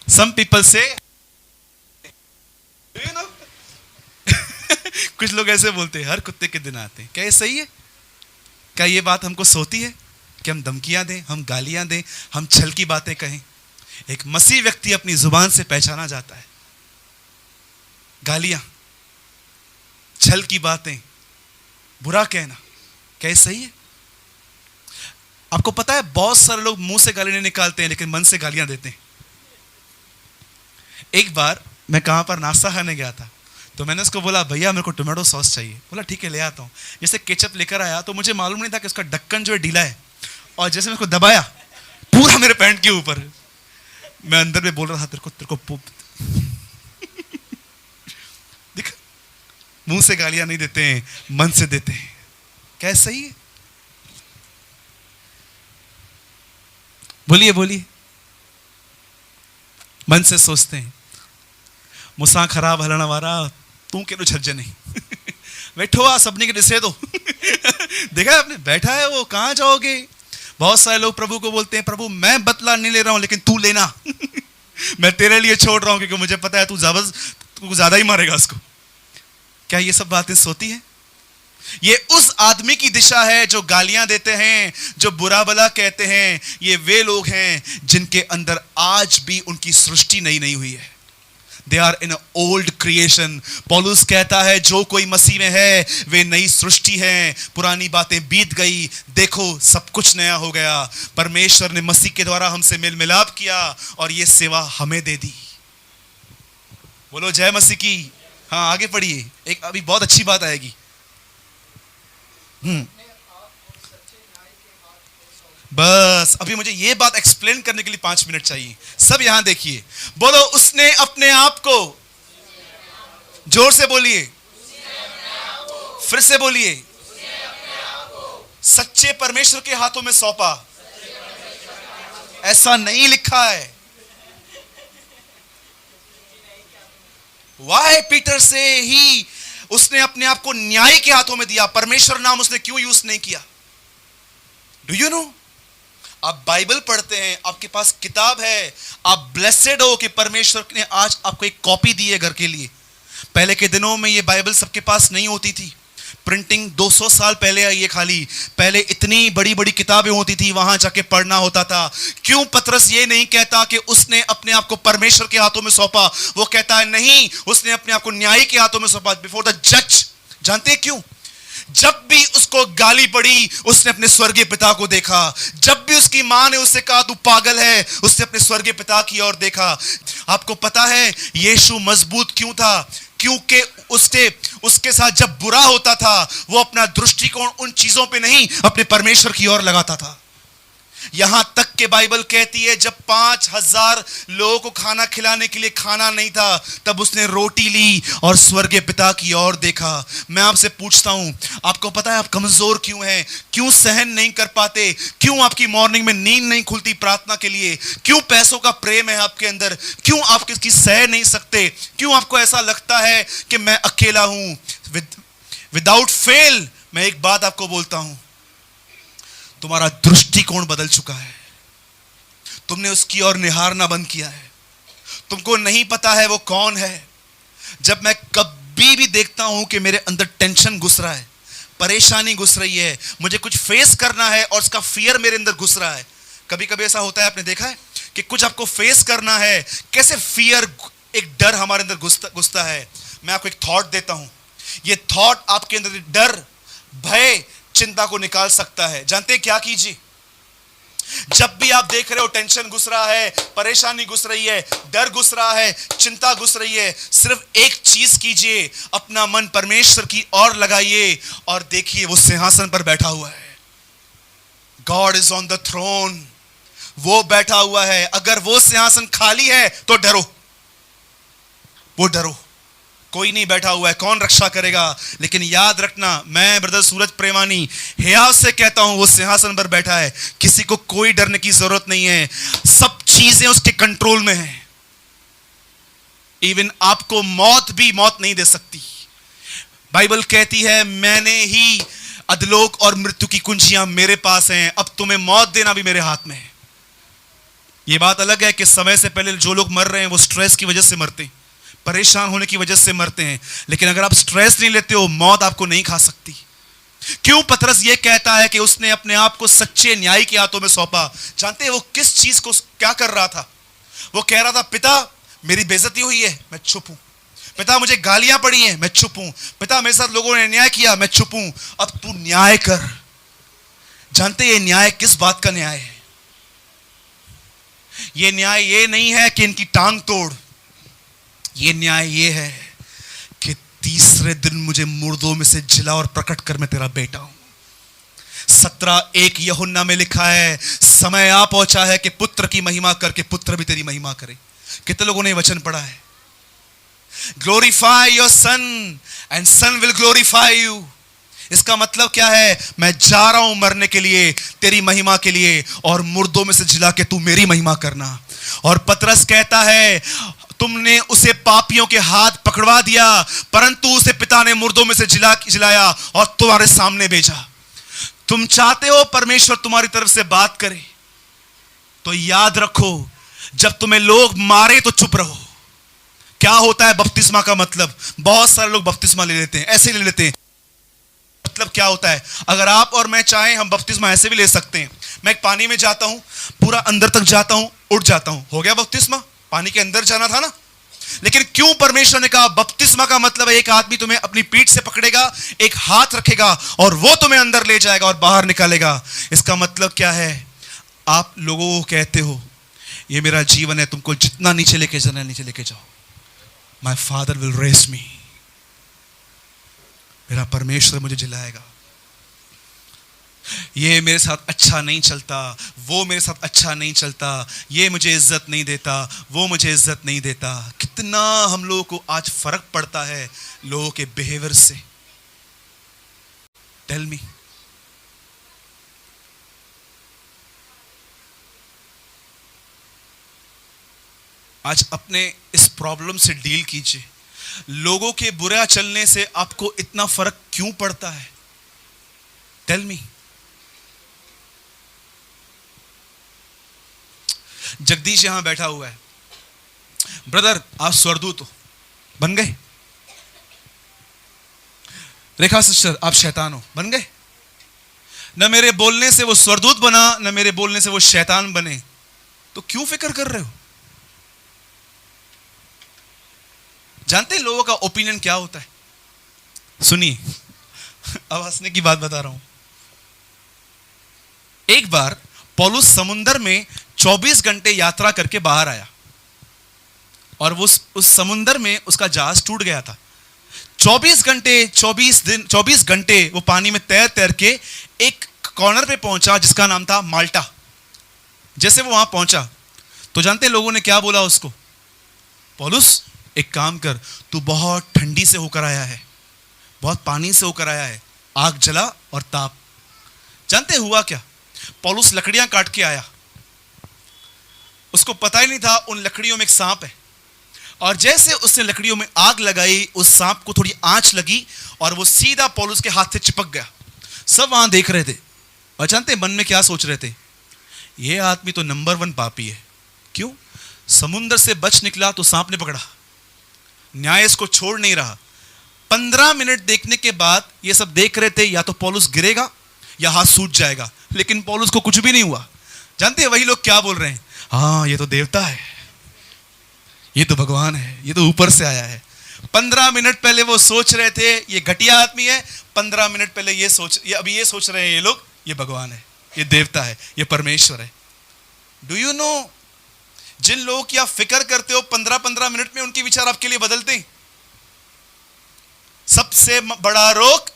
Some people say, you know? कुछ लोग ऐसे बोलते हैं हर कुत्ते के दिन आते हैं। क्या ये सही है? क्या ये बात हमको सोती है कि हम धमकियां दें, हम गालियां दें, हम छल की बातें कहें? एक मसीह व्यक्ति अपनी जुबान से पहचाना जाता है। गालियां, छल की बातें, बुरा कहना, क्या ये सही है? आपको पता है बहुत सारे लोग मुंह से गाली नहीं निकालते हैं लेकिन मन से गालियां देते हैं। एक बार मैं कहां पर नाश्ता खाने गया था तो मैंने उसको बोला भैया मेरे को टोमेटो सॉस चाहिए। बोला ठीक है ले आता हूं। जैसे केचप लेकर आया तो मुझे मालूम नहीं था कि उसका ढक्कन जो है ढीला है, और जैसे मैं उसको दबाया पूरा मेरे पैंट के ऊपर। मैं अंदर में बोल रहा था तेरे को देख, मुंह से गालियां नहीं देते हैं, मन से देते हैं। क्या सही है? बोलिए बोलिए। मन से सोचते हैं मुसा खराब हलण वारा तू के छज्जे नहीं बैठो आ सबने के दिसे दो देखा है आपने, बैठा है वो, कहां जाओगे। बहुत सारे लोग प्रभु को बोलते हैं प्रभु मैं बदला नहीं ले रहा हूं लेकिन तू लेना मैं तेरे लिए छोड़ रहा हूं क्योंकि मुझे पता है तू ज्यादा ही मारेगा उसको। क्या ये सब बातें सोती है? ये उस आदमी की दिशा है जो गालियां देते हैं, जो बुरा भला कहते हैं। ये वे लोग हैं जिनके अंदर आज भी उनकी सृष्टि नई नहीं हुई है। They are in old creation. पौलुस कहता है जो कोई मसीह में है वे नई सृष्टि है, पुरानी बातें बीत गई, देखो सब कुछ नया हो गया। परमेश्वर ने मसीह के द्वारा हमसे मेल मिलाप किया और ये सेवा हमें दे दी। बोलो जय मसीह की। हाँ आगे पढ़िए, एक अभी बहुत अच्छी बात आएगी। बस अभी मुझे ये बात एक्सप्लेन करने के लिए 5 मिनट चाहिए। सब यहां देखिए, बोलो उसने अपने आप को, जोर से बोलिए, फिर से बोलिए, सच्चे परमेश्वर के हाथों में सौंपा। ऐसा नहीं लिखा है। वाई पीटर से ही उसने अपने आप को न्याय के हाथों में दिया। परमेश्वर नाम उसने क्यों यूज नहीं किया? Do you know? आप बाइबल पढ़ते हैं, आपके पास किताब है, आप ब्लेसेड हो कि परमेश्वर ने आज आपको एक कॉपी दी है घर के लिए। पहले के दिनों में ये बाइबल सबके पास नहीं होती थी, प्रिंटिंग 200 साल पहले आई है खाली। पहले इतनी बड़ी बड़ी किताबें होती थी, वहां जाके पढ़ना होता था। क्यों पतरस ये नहीं कहता कि उसने अपने आप को परमेश्वर के हाथों में सौंपा? वो कहता है नहीं, उसने अपने आप को न्याय के हाथों में सौंपा, बिफोर द जज। जानते हैं क्यों? जब भी उसको गाली पड़ी उसने अपने स्वर्गीय पिता को देखा। जब भी उसकी मां ने उससे कहा तू पागल है, उसने अपने स्वर्गीय पिता की ओर देखा। आपको पता है यीशु मजबूत क्यों था? क्योंकि उसके साथ जब बुरा होता था वो अपना दृष्टिकोण उन चीजों पे नहीं, अपने परमेश्वर की ओर लगाता था। यहां तक के बाइबल कहती है जब 5000 लोगों को खाना खिलाने के लिए खाना नहीं था, तब उसने रोटी ली और स्वर्गीय पिता की ओर देखा। मैं आपसे पूछता हूं, आपको पता है आप कमजोर क्यों हैं? क्यों सहन नहीं कर पाते? क्यों आपकी मॉर्निंग में नींद नहीं खुलती प्रार्थना के लिए? क्यों पैसों का प्रेम है आपके अंदर? क्यों आप किसकी सह नहीं सकते? क्यों आपको ऐसा लगता है कि मैं अकेला हूं? विदाउट फेल मैं एक बात आपको बोलता हूं, तुम्हारा दृष्टिकोण बदल चुका है। तुमने उसकी ओर निहारना बंद किया है। तुमको नहीं पता है वो कौन है। जब मैं कभी भी देखता हूं कि मेरे अंदर टेंशन घुस रहा है, परेशानी घुस रही है, मुझे कुछ फेस करना है और उसका फियर मेरे अंदर घुस रहा है। कभी कभी ऐसा होता है, आपने देखा है कि कुछ आपको फेस करना है, कैसे फियर, एक डर हमारे अंदर घुसता है। मैं आपको एक थॉट देता हूं, ये थॉट आपके अंदर डर, भय, चिंता को निकाल सकता है। जानते हैं क्या कीजिए? जब भी आप देख रहे हो टेंशन घुस रहा है, परेशानी घुस रही है, डर घुस रहा है, चिंता घुस रही है, सिर्फ एक चीज कीजिए, अपना मन परमेश्वर की ओर लगाइए और देखिए वो सिंहासन पर बैठा हुआ है। God is on the throne. वो बैठा हुआ है। अगर वो सिंहासन खाली है तो डरो, वो डरो। कोई नहीं बैठा हुआ है, कौन रक्षा करेगा? लेकिन याद रखना, मैं ब्रदर सूरज प्रेमानी हियाव से कहता हूं, वो सिंहासन पर बैठा है। किसी को कोई डरने की जरूरत नहीं है। सब चीजें उसके कंट्रोल में हैं। इवन आपको मौत भी मौत नहीं दे सकती। बाइबल कहती है मैंने ही अधलोक और मृत्यु की कुंजियां मेरे पास हैं, अब तुम्हें मौत देना भी मेरे हाथ में है। यह बात अलग है कि समय से पहले जो लोग मर रहे हैं वो स्ट्रेस की वजह से मरते हैं, परेशान होने की वजह से मरते हैं। लेकिन अगर आप स्ट्रेस नहीं लेते हो, मौत आपको नहीं खा सकती। क्यों पतरस ये कहता है कि उसने अपने आप को सच्चे न्याय के हाथों में सौंपा? जानते हैं वो किस चीज को क्या कर रहा था? वो कह रहा था पिता मेरी बेइज्जती हुई है, मैं चुप हूं। पिता मुझे गालियां पड़ी हैं, मैं चुप हूं। पिता मेरे साथ लोगों ने अन्याय किया, मैं चुप हूं। अब तू न्याय कर। जानते ये न्याय किस बात का न्याय है? ये न्याय ये नहीं है कि इनकी टांग तोड़। ये न्याय ये है कि तीसरे दिन मुझे मुर्दों में से जिला और प्रकट कर मैं तेरा बेटा हूं। 17:1 यूहन्ना में लिखा है समय आ पहुंचा है कि पुत्र की महिमा करके पुत्र भी तेरी महिमा करे। कितने लोगों ने वचन पढ़ा है? Glorify your son and son will glorify you. इसका मतलब क्या है? मैं जा रहा हूं मरने के लिए, तेरी महिमा के लिए, और मुर्दों में से जिला के तू मेरी महिमा करना। और पतरस कहता है, तुमने उसे पापियों के हाथ पकड़वा दिया, परंतु उसे पिता ने मुर्दों में से जिलाया और तुम्हारे सामने भेजा। तुम चाहते हो परमेश्वर तुम्हारी तरफ से बात करे, तो याद रखो, जब तुम्हें लोग मारे तो चुप रहो। क्या होता है बपतिस्मा का मतलब? बहुत सारे लोग बपतिस्मा ले लेते हैं, ऐसे ले लेते हैं। मतलब क्या होता है? अगर आप और मैं चाहें, हम बपतिस्मा ऐसे भी ले सकते हैं। मैं एक पानी में जाता हूं, पूरा अंदर तक जाता हूं, उठ जाता हूं, हो गया बपतिस्मा। पानी के अंदर जाना था ना। लेकिन क्यों परमेश्वर ने कहा बपतिस्मा का मतलब है एक आदमी तुम्हें अपनी पीठ से पकड़ेगा, एक हाथ रखेगा और वो तुम्हें अंदर ले जाएगा और बाहर निकालेगा। इसका मतलब क्या है? आप लोगों को कहते हो ये मेरा जीवन है, तुमको जितना नीचे लेके जाना है नीचे लेके जाओ। माई फादर विल रेस मी, मेरा परमेश्वर मुझे जिलाएगा। ये मेरे साथ अच्छा नहीं चलता, वो मेरे साथ अच्छा नहीं चलता, ये मुझे इज्जत नहीं देता, वो मुझे इज्जत नहीं देता। कितना हम लोगों को आज फर्क पड़ता है लोगों के बिहेवियर से। Tell me. आज अपने इस प्रॉब्लम से डील कीजिए। लोगों के बुरा चलने से आपको इतना फर्क क्यों पड़ता है? Tell me. जगदीश यहां बैठा हुआ है। ब्रदर, आप स्वर्गदूत हो, बन गए। रेखा सिस्टर, आप शैतान हो, बन गए। न मेरे बोलने से वो स्वर्गदूत बना, न मेरे बोलने से वो शैतान बने, तो क्यों फिक्र कर रहे हो? जानते हैं लोगों का ओपिनियन क्या होता है? सुनिए, अब हंसने की बात बता रहा हूं। एक बार पौलुस समुंदर में 24 घंटे यात्रा करके बाहर आया और वो उस समुंदर में उसका जहाज टूट गया था। 24 घंटे वो पानी में तैर तैर के एक कॉर्नर पे पहुंचा जिसका नाम था माल्टा। जैसे वो वहां पहुंचा तो जानते लोगों ने क्या बोला उसको? पौलुस, एक काम कर, तू बहुत ठंडी से होकर आया है, बहुत पानी से होकर आया है, आग जला और ताप। जानते हुआ क्या? पौलुस लकड़ियां काट के आया, उसको पता ही नहीं था उन लकड़ियों में एक सांप है, और जैसे उसने लकड़ियों में आग लगाई, उस सांप को थोड़ी आंच लगी और वो सीधा पौलुस के हाथ से चिपक गया। सब वहां देख रहे थे और जानते मन में क्या सोच रहे थे? ये आदमी तो नंबर 1 पापी है। क्यों? समुद्र से बच निकला तो सांप ने पकड़ा, न्याय इसको छोड़ नहीं रहा। 15 मिनट देखने के बाद ये सब देख रहे थे या तो पौलुस गिरेगा या हाथ सूज जाएगा, लेकिन पौलुस को कुछ भी नहीं हुआ। जानते हैं वही लोग क्या बोल रहे हैं? हाँ, ये तो देवता है, ये तो भगवान है, ये तो ऊपर से आया है। 15 मिनट पहले वो सोच रहे थे ये घटिया आदमी है, 15 मिनट पहले अभी ये सोच रहे हैं ये लोग ये भगवान है, ये देवता है, ये परमेश्वर है। डू यू नो, जिन लोगों की आप फिक्र करते हो 15-15 मिनट में उनके विचार आपके लिए बदलते हैं। सबसे बड़ा रोग,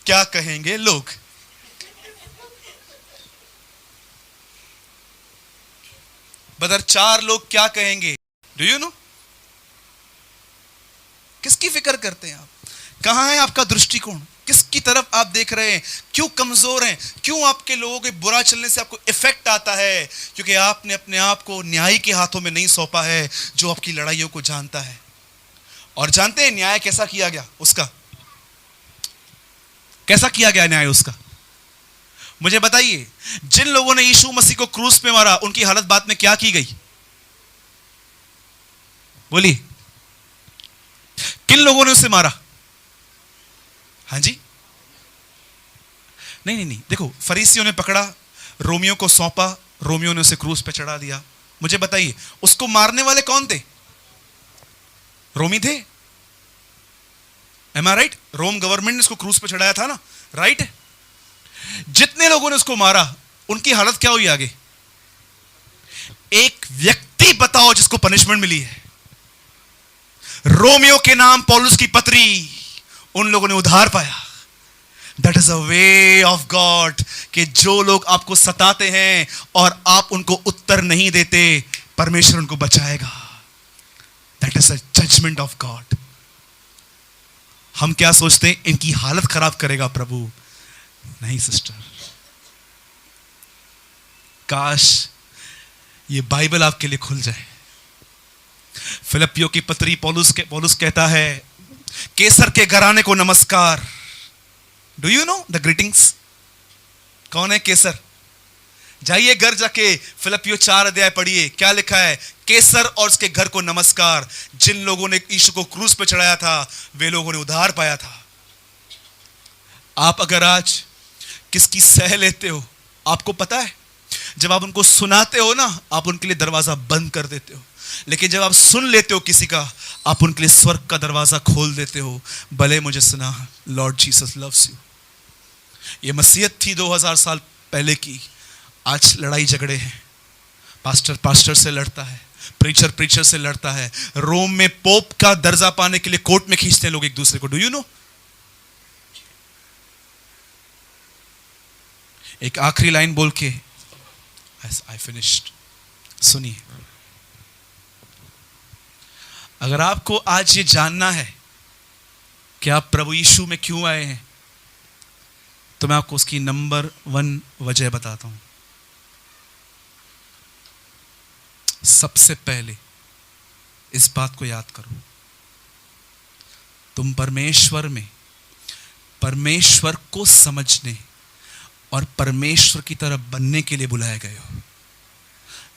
क्या कहेंगे लोग। बदर 4 लोग क्या कहेंगे? Do you know? किसकी फिक्र करते हैं आप? कहां है आपका दृष्टिकोण? किसकी तरफ आप देख रहे हैं? क्यों कमजोर हैं? क्यों आपके लोगों के बुरा चलने से आपको इफेक्ट आता है? क्योंकि आपने अपने आप को न्याय के हाथों में नहीं सौंपा है, जो आपकी लड़ाइयों को जानता है। और जानते हैं न्याय कैसा किया गया उसका? कैसा किया गया न्याय उसका? मुझे बताइए, जिन लोगों ने यीशु मसीह को क्रूस पे मारा, उनकी हालत बाद में क्या की गई? बोलिए, किन लोगों ने उसे मारा? हाँ जी, नहीं, देखो, फरीसियों ने पकड़ा, रोमियो को सौंपा, रोमियो ने उसे क्रूस पे चढ़ा दिया। मुझे बताइए, उसको मारने वाले कौन थे? रोमी थे। एम आई राइट? रोम गवर्नमेंट ने उसको क्रूस पे चढ़ाया था ना, राइट? जितने लोगों ने उसको मारा, उनकी हालत क्या हुई आगे? एक व्यक्ति बताओ जिसको पनिशमेंट मिली है? रोमियो के नाम पौलुस की पत्री, उन लोगों ने उधार पाया। That is a way of God, कि जो लोग आपको सताते हैं और आप उनको उत्तर नहीं देते, परमेश्वर उनको बचाएगा। That is a judgement of God. हम क्या सोचते हैं, इनकी हालत खराब करेगा प्रभु। नहीं सिस्टर, काश ये बाइबल आपके लिए खुल जाए। फिलिपियों की पत्री पौलुस कहता है, केसर के घराने को नमस्कार। Do you know the greetings? कौन है केसर? जाइए घर जाके फिलिपियों 4 अध्याय पढ़िए, क्या लिखा है? केसर और उसके घर को नमस्कार। जिन लोगों ने यीशु को क्रूस पे चढ़ाया था, वे लोगों ने उद्धार पाया था। आप अगर आज किसकी सह लेते हो, आपको पता है जब आप उनको सुनाते हो ना, आप उनके लिए दरवाजा बंद कर देते हो, लेकिन जब आप सुन लेते हो किसी का, आप उनके लिए स्वर्ग का दरवाजा खोल देते हो। भले मुझे सुना, लॉर्ड जीसस लव्स यू। ये मसीहत थी 2000 साल पहले की। आज लड़ाई झगड़े हैं, पास्टर से लड़ता है, प्रीचर से लड़ता है। रोम में पोप का दर्जा पाने के लिए कोर्ट में खींचते हैं लोग एक दूसरे को। Do you know? एक आखिरी लाइन बोल के आई फिनिश्ड। सुनिए, अगर आपको आज ये जानना है कि आप प्रभु यीशु में क्यों आए हैं, तो मैं आपको उसकी नंबर 1 वजह बताता हूं। सबसे पहले इस बात को याद करो, तुम परमेश्वर में परमेश्वर को समझने और परमेश्वर की तरह बनने के लिए बुलाए गए हो,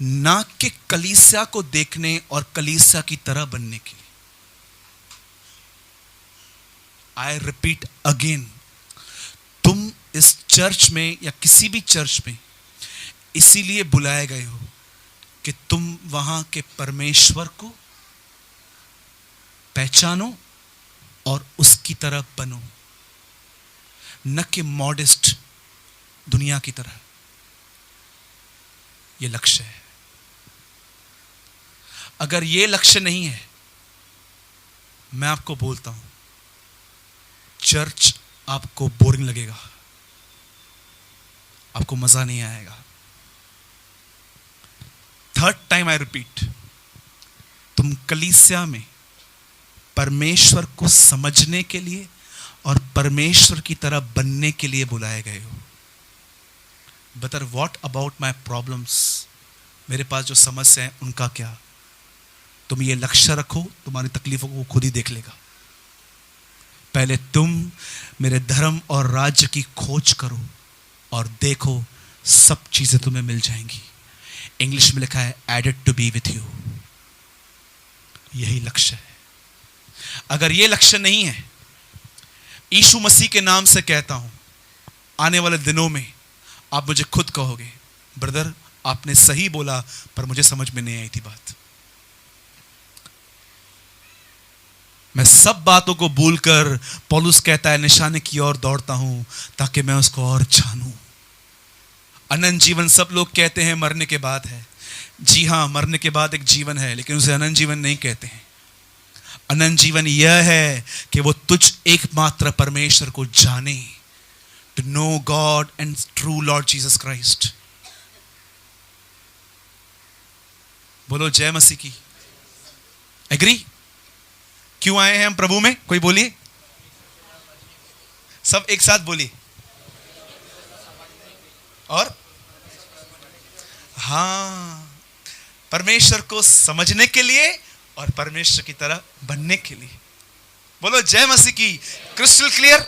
ना कि कलीसिया को देखने और कलीसिया की तरह बनने के लिए। आई रिपीट अगेन, तुम इस चर्च में या किसी भी चर्च में इसीलिए बुलाए गए हो कि तुम वहां के परमेश्वर को पहचानो और उसकी तरह बनो, न कि मॉडेस्ट दुनिया की तरह। यह लक्ष्य है। अगर यह लक्ष्य नहीं है, मैं आपको बोलता हूं, चर्च आपको बोरिंग लगेगा, आपको मजा नहीं आएगा। 3rd टाइम आई रिपीट, तुम कलीसिया में परमेश्वर को समझने के लिए और परमेश्वर की तरह बनने के लिए बुलाए गए हो। But what about my problems? मेरे पास जो समस्या है उनका क्या? तुम ये लक्ष्य रखो, तुम्हारी तकलीफों को खुद ही देख लेगा। पहले तुम मेरे धर्म और राज्य की खोज करो और देखो, सब चीजें तुम्हें मिल जाएंगी। इंग्लिश में लिखा है added to be with you. यही लक्ष्य है। अगर यह लक्ष्य नहीं है, यीशु मसीह के नाम से कहता हूं, आने वाले दिनों में आप मुझे खुद कहोगे, ब्रदर आपने सही बोला, पर मुझे समझ में नहीं आई थी बात। मैं सब बातों को भूलकर, पौलुस कहता है, निशाने की ओर दौड़ता हूं ताकि मैं उसको और जानूं। अनंत जीवन सब लोग कहते हैं मरने के बाद है। जी हां, मरने के बाद एक जीवन है, लेकिन उसे अनंत जीवन नहीं कहते हैं। अनंत जीवन यह है कि वो तुझ एकमात्र परमेश्वर को जाने, to know God and true Lord Jesus Christ. बोलो जय मसीह की। एग्री? क्यों आए हैं हम प्रभु में? कोई बोलिए, सब एक साथ बोलिए। और हां, परमेश्वर को समझने के लिए और परमेश्वर की तरह बनने के लिए। बोलो जय मसीह की। Crystal clear?